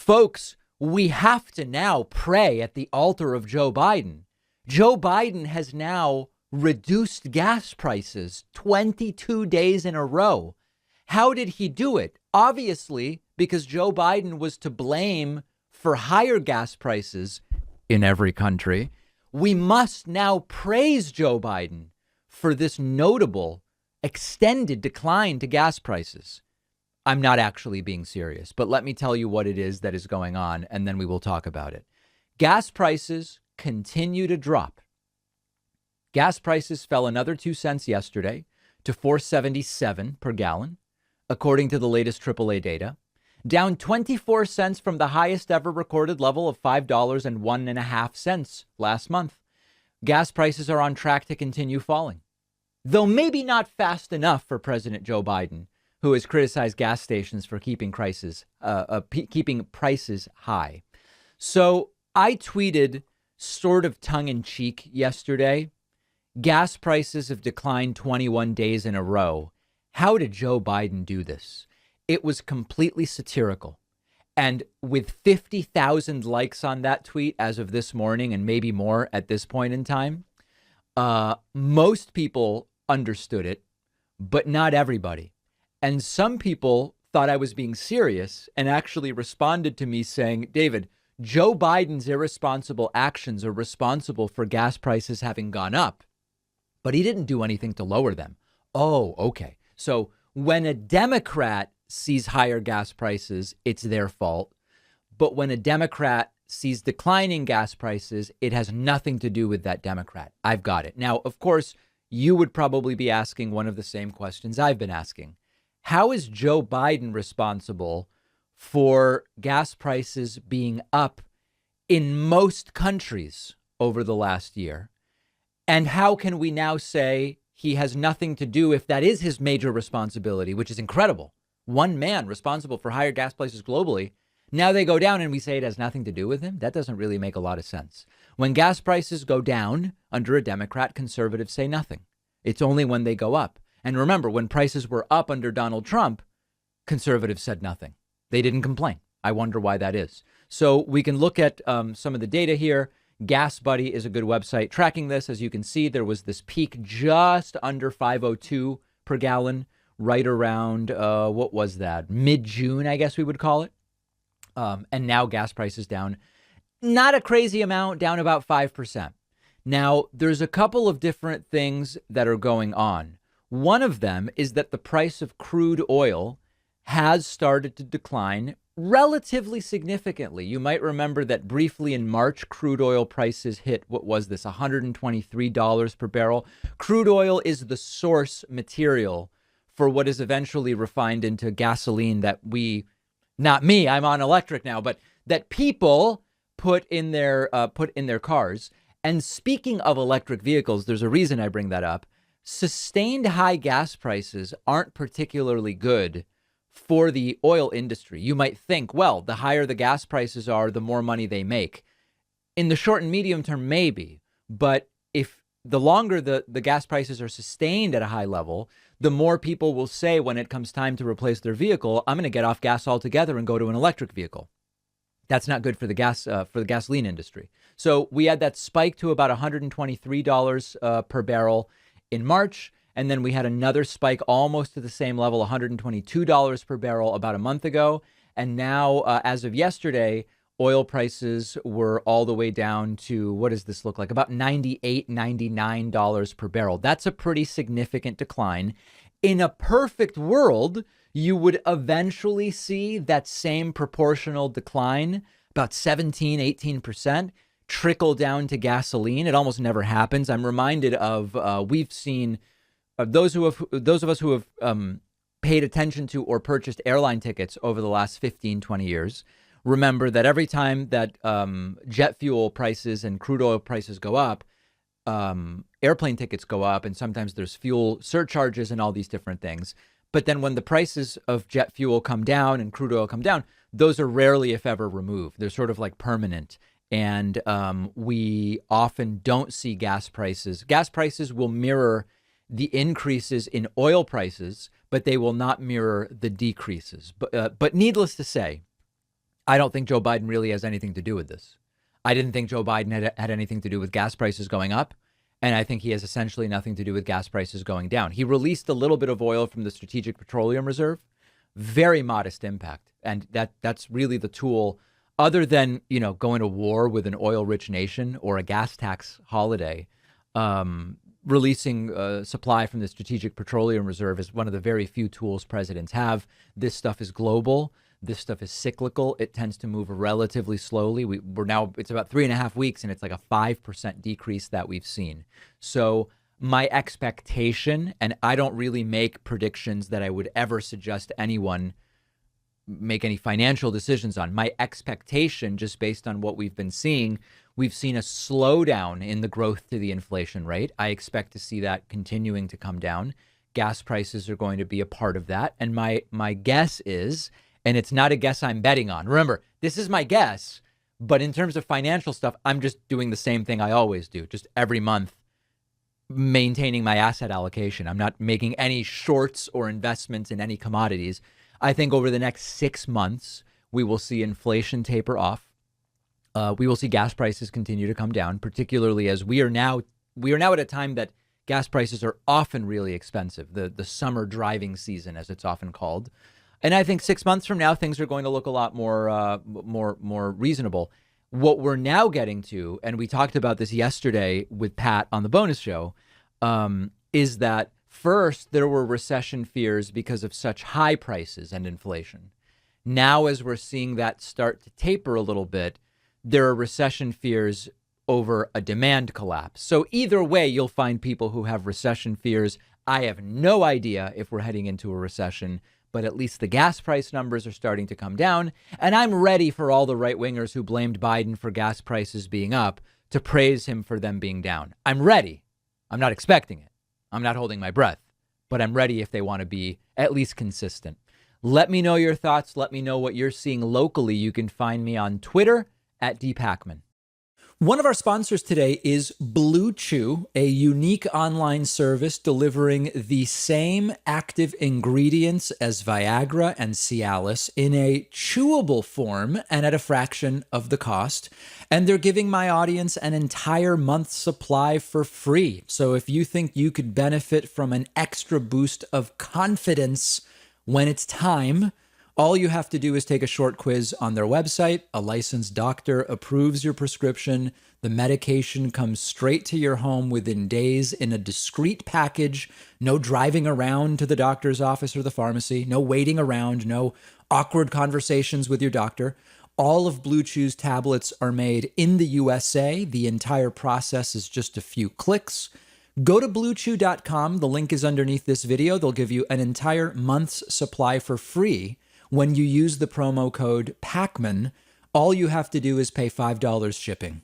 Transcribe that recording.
Folks, we have to now pray at the altar of Joe Biden. Joe Biden has now reduced gas prices 22 days in a row. How did he do it? Obviously, because Joe Biden was to blame for higher gas prices in every country. We must now praise Joe Biden for this notable extended decline to gas prices. I'm not actually being serious, but let me tell you what it is that is going on, and then we will talk about it. Gas prices continue to drop. Gas prices fell another 2 cents yesterday to $4.77 per gallon, according to the latest AAA data, down 24 cents from the highest ever recorded level of $5.01 last month. Gas prices are on track to continue falling, though maybe not fast enough for President Joe Biden, who has criticized gas stations for keeping prices high. So I tweeted sort of tongue in cheek yesterday, gas prices have declined 21 days in a row. How did Joe Biden do this? It was completely satirical. And with 50,000 likes on that tweet as of this morning, and maybe more at this point in time, most people understood it, but not everybody. And some people thought I was being serious and actually responded to me saying, David, Joe Biden's irresponsible actions are responsible for gas prices having gone up, but he didn't do anything to lower them. Oh, okay. So when a Democrat sees higher gas prices, it's their fault. But when a Democrat sees declining gas prices, it has nothing to do with that Democrat. I've got it. Now, of course, you would probably be asking one of the same questions I've been asking. How is Joe Biden responsible for gas prices being up in most countries over the last year? And how can we now say he has nothing to do if that is his major responsibility, which is incredible? One man responsible for higher gas prices globally. Now they go down and we say it has nothing to do with him. That doesn't really make a lot of sense. When gas prices go down under a Democrat, conservatives say nothing. It's only when they go up. And remember, when prices were up under Donald Trump, conservatives said nothing. They didn't complain. I wonder why that is. So we can look at some of the data here. Gas Buddy is a good website tracking this. As you can see, there was this peak just under 502 per gallon, right around, what was that? Mid-June, I guess we would call it. And now gas prices down, not a crazy amount, down about 5%. Now, there's a couple of different things that are going on. One of them is that the price of crude oil has started to decline relatively significantly. You might remember that briefly in March, crude oil prices hit, what was this, $123 per barrel. Crude oil is the source material for what is eventually refined into gasoline that not me, I'm on electric now, but that people put in their cars. And speaking of electric vehicles, there's a reason I bring that up. Sustained high gas prices aren't particularly good for the oil industry. You might think, well, the higher the gas prices are, the more money they make. In the short and medium term, maybe. But if the longer the gas prices are sustained at a high level, the more people will say when it comes time to replace their vehicle, I'm going to get off gas altogether and go to an electric vehicle. That's not good for the gasoline industry. So we had that spike to about $123 per barrel in March. And then we had another spike almost to the same level, $122 per barrel about a month ago. And now, as of yesterday, oil prices were all the way down to, what does this look like? About $98, $99 per barrel. That's a pretty significant decline. In a perfect world, you would eventually see that same proportional decline, about 17, 18%, trickle down to gasoline. It almost never happens. I'm reminded of, we've seen those of us who have paid attention to or purchased airline tickets over the last 15, 20 years. Remember that every time that jet fuel prices and crude oil prices go up, airplane tickets go up, and sometimes there's fuel surcharges and all these different things. But then when the prices of jet fuel come down and crude oil come down, those are rarely, if ever, removed. They're sort of like permanent. And we often don't see gas prices. Gas prices will mirror the increases in oil prices, but they will not mirror the decreases. But needless to say, I don't think Joe Biden really has anything to do with this. I didn't think Joe Biden had anything to do with gas prices going up. And I think he has essentially nothing to do with gas prices going down. He released a little bit of oil from the Strategic Petroleum Reserve, very modest impact. And that's really the tool, other than, going to war with an oil rich nation or a gas tax holiday. Releasing supply from the Strategic Petroleum Reserve is one of the very few tools presidents have. This stuff is global. This stuff is cyclical. It tends to move relatively slowly. It's about 3.5 weeks, and it's like a 5% decrease that we've seen. So my expectation, and I don't really make predictions that I would ever suggest anyone make any financial decisions on. My expectation, just based on what we've been seeing, we've seen a slowdown in the growth to the inflation rate. I expect to see that continuing to come down. Gas prices are going to be a part of that. And my guess is, and it's not a guess I'm betting on. Remember, this is my guess, but in terms of financial stuff, I'm just doing the same thing I always do, just every month, maintaining my asset allocation. I'm not making any shorts or investments in any commodities. I think over the next 6 months, we will see inflation taper off. We will see gas prices continue to come down, particularly as we are now at a time that gas prices are often really expensive, the summer driving season, as it's often called. And I think 6 months from now, things are going to look a lot more reasonable. What we're now getting to, and we talked about this yesterday with Pat on the bonus show, is that first there were recession fears because of such high prices and inflation. Now, as we're seeing that start to taper a little bit, there are recession fears over a demand collapse. So either way, you'll find people who have recession fears. I have no idea if we're heading into a recession, but at least the gas price numbers are starting to come down. And I'm ready for all the right wingers who blamed Biden for gas prices being up to praise him for them being down. I'm ready. I'm not expecting it. I'm not holding my breath, but I'm ready if they want to be at least consistent. Let me know your thoughts. Let me know what you're seeing locally. You can find me on Twitter at @dpacman. One of our sponsors today is Blue Chew, a unique online service delivering the same active ingredients as Viagra and Cialis in a chewable form and at a fraction of the cost. And they're giving my audience an entire month's supply for free. So if you think you could benefit from an extra boost of confidence when it's time, all you have to do is take a short quiz on their website. A licensed doctor approves your prescription. The medication comes straight to your home within days in a discreet package. No driving around to the doctor's office or the pharmacy. No waiting around. No awkward conversations with your doctor. All of Blue Chew's tablets are made in the USA. The entire process is just a few clicks. Go to bluechew.com. The link is underneath this video. They'll give you an entire month's supply for free when you use the promo code PACMAN. All you have to do is pay $5 shipping.